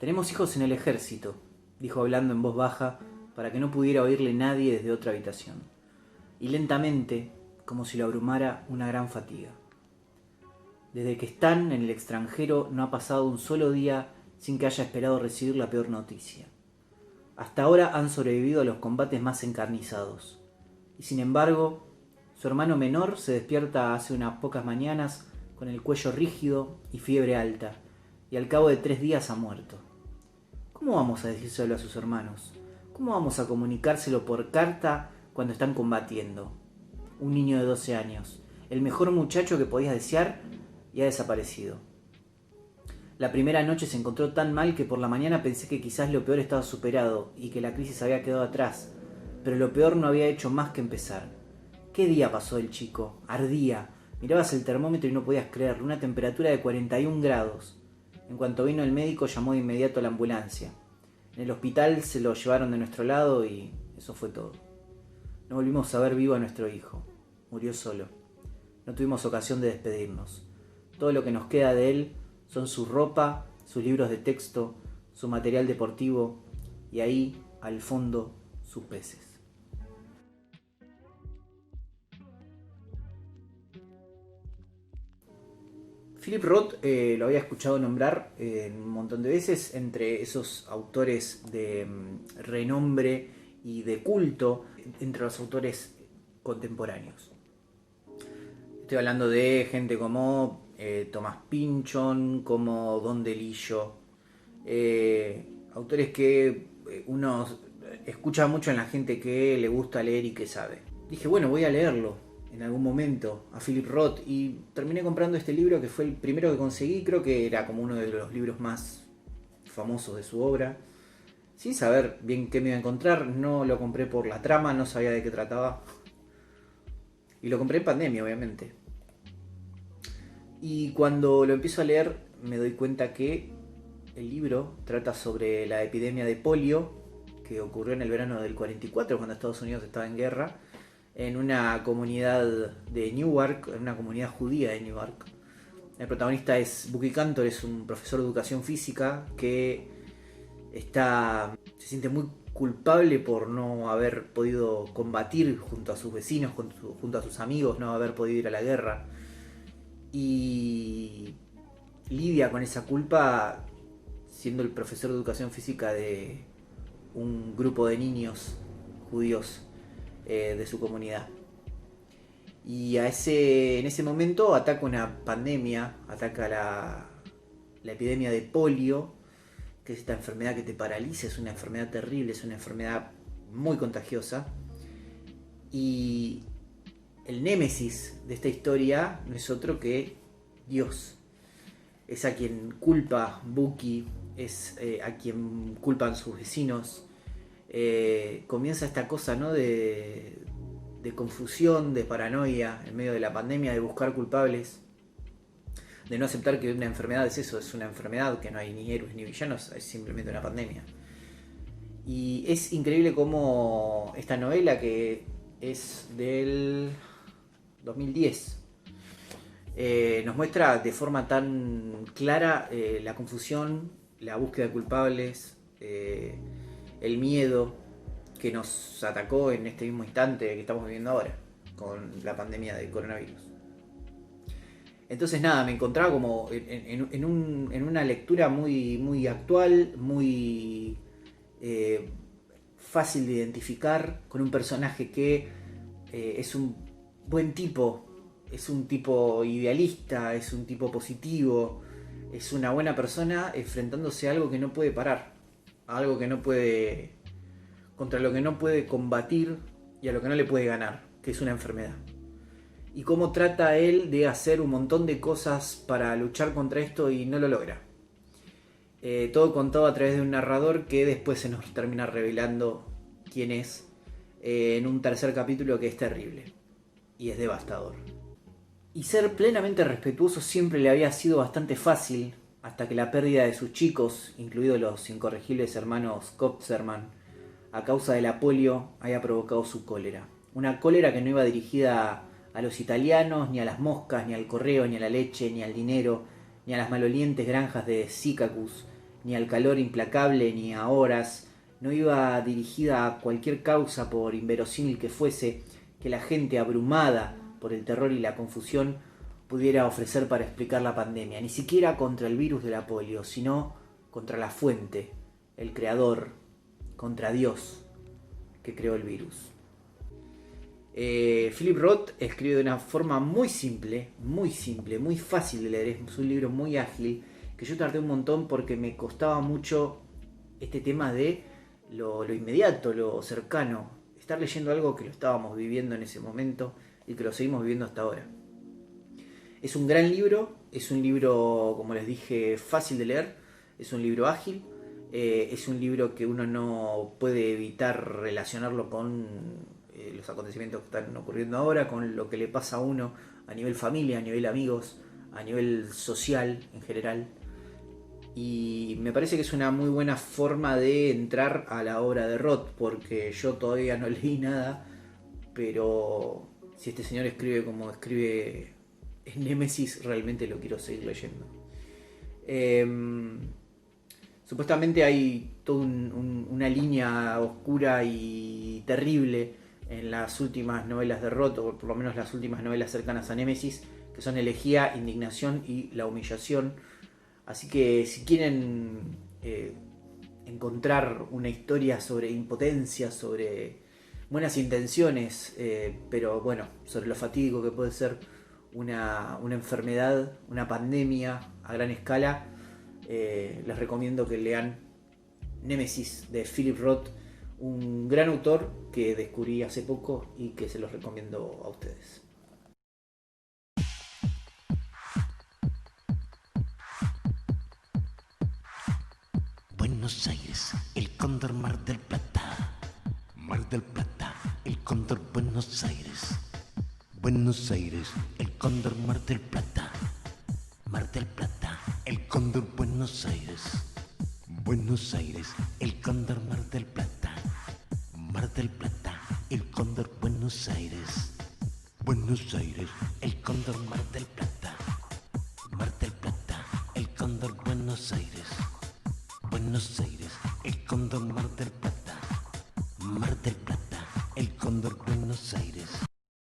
Tenemos hijos en el ejército, dijo hablando en voz baja para que no pudiera oírle nadie desde otra habitación, y lentamente, como si lo abrumara una gran fatiga. Desde que están en el extranjero no ha pasado un solo día sin que haya esperado recibir la peor noticia. Hasta ahora han sobrevivido a los combates más encarnizados, y sin embargo, su hermano menor se despierta hace unas pocas mañanas con el cuello rígido y fiebre alta, y al cabo de 3 días ha muerto. ¿Cómo vamos a decírselo a sus hermanos? ¿Cómo vamos a comunicárselo por carta cuando están combatiendo? Un niño de 12 años, el mejor muchacho que podías desear, y ha desaparecido. La primera noche se encontró tan mal que por la mañana pensé que quizás lo peor estaba superado y que la crisis había quedado atrás, pero lo peor no había hecho más que empezar. ¿Qué día pasó el chico? Ardía. Mirabas el termómetro y no podías creerlo, una temperatura de 41 grados. En cuanto vino el médico llamó de inmediato a la ambulancia. En el hospital se lo llevaron de nuestro lado y eso fue todo. No volvimos a ver vivo a nuestro hijo. Murió solo. No tuvimos ocasión de despedirnos. Todo lo que nos queda de él son su ropa, sus libros de texto, su material deportivo y ahí, al fondo, sus peces. Philip Roth lo había escuchado nombrar un montón de veces entre esos autores de renombre y de culto entre los autores contemporáneos. Estoy hablando de gente como Thomas Pynchon, como Don DeLillo, autores que uno escucha mucho en la gente que le gusta leer y que sabe. Dije, bueno, voy a leerlo en algún momento a Philip Roth y terminé comprando este libro que fue el primero que conseguí, creo que era como uno de los libros más famosos de su obra, sin saber bien qué me iba a encontrar. No lo compré por la trama, no sabía de qué trataba y lo compré en pandemia, obviamente. Y cuando lo empiezo a leer me doy cuenta que el libro trata sobre la epidemia de polio que ocurrió en el verano del 44, cuando Estados Unidos estaba en guerra, en una comunidad de Newark, en una comunidad judía de Newark. El protagonista es Bucky Cantor, es un profesor de educación física que se siente muy culpable por no haber podido combatir junto a sus vecinos, junto a sus amigos, no haber podido ir a la guerra. Y lidia con esa culpa siendo el profesor de educación física de un grupo de niños judíos de su comunidad. Y en ese momento ataca una pandemia, ataca la epidemia de polio, que es esta enfermedad que te paraliza, es una enfermedad terrible, es una enfermedad muy contagiosa. Y el némesis de esta historia no es otro que Dios. Es a quien culpa Bucky, es a quien culpan sus vecinos. Comienza esta cosa, ¿no?, de confusión, de paranoia en medio de la pandemia, de buscar culpables, de no aceptar que una enfermedad es eso, es una enfermedad, que no hay ni héroes ni villanos, es simplemente una pandemia. Y es increíble cómo esta novela, que es del 2010, nos muestra de forma tan clara la confusión, la búsqueda de culpables, el miedo que nos atacó en este mismo instante que estamos viviendo ahora con la pandemia del coronavirus. Entonces nada, me encontraba como en una lectura muy, muy actual, muy fácil de identificar, con un personaje que es un buen tipo, es un tipo idealista, es un tipo positivo, es una buena persona enfrentándose a algo que no puede parar, a algo que no puede, contra lo que no puede combatir y a lo que no le puede ganar, que es una enfermedad. Y cómo trata él de hacer un montón de cosas para luchar contra esto y no lo logra. Todo contado a través de un narrador que después se nos termina revelando quién es en un tercer capítulo que es terrible y es devastador. Y ser plenamente respetuoso siempre le había sido bastante fácil, hasta que la pérdida de sus chicos, incluidos los incorregibles hermanos Kopserman, a causa de la polio, haya provocado su cólera. Una cólera que no iba dirigida a los italianos, ni a las moscas, ni al correo, ni a la leche, ni al dinero, ni a las malolientes granjas de Sycacus, ni al calor implacable, ni a horas. No iba dirigida a cualquier causa, por inverosímil que fuese, que la gente, abrumada por el terror y la confusión, pudiera ofrecer para explicar la pandemia. Ni siquiera contra el virus de la polio, sino contra la fuente, el creador, contra Dios, que creó el virus. Philip Roth escribe de una forma muy simple, muy fácil de leer. Es un libro muy ágil, que yo tardé un montón porque me costaba mucho este tema de lo inmediato, lo cercano. Estar leyendo algo que lo estábamos viviendo en ese momento y que lo seguimos viviendo hasta ahora. Es un gran libro, es un libro, como les dije, fácil de leer, es un libro ágil, es un libro que uno no puede evitar relacionarlo con los acontecimientos que están ocurriendo ahora, con lo que le pasa a uno a nivel familia, a nivel amigos, a nivel social en general. Y me parece que es una muy buena forma de entrar a la obra de Roth, porque yo todavía no leí nada, pero si este señor escribe como escribe en Némesis, realmente lo quiero seguir leyendo. Supuestamente hay toda una línea oscura y terrible en las últimas novelas de Roth, o por lo menos las últimas novelas cercanas a Némesis, que son Elegía, Indignación y La Humillación. Así que si quieren encontrar una historia sobre impotencia, sobre buenas intenciones, pero bueno, sobre lo fatídico que puede ser una enfermedad, una pandemia a gran escala, les recomiendo que lean Némesis de Philip Roth, un gran autor que descubrí hace poco y que se los recomiendo a ustedes. Buenos Aires, el Cóndor, Mar del Plata. Mar del Plata, el Cóndor, Buenos Aires. Buenos Aires, el Cóndor, Mar del Plata. Mar del Plata, el Cóndor, Buenos Aires. Buenos Aires, el Cóndor, Mar del Plata. Mar del Plata, el Cóndor, Buenos Aires. Buenos Aires, el Cóndor, Mar del Plata. Mar del Plata, el Cóndor, Buenos Aires. Buenos Aires, el Cóndor, Mar del Plata. Mar del Plata, el Cóndor, Buenos Aires.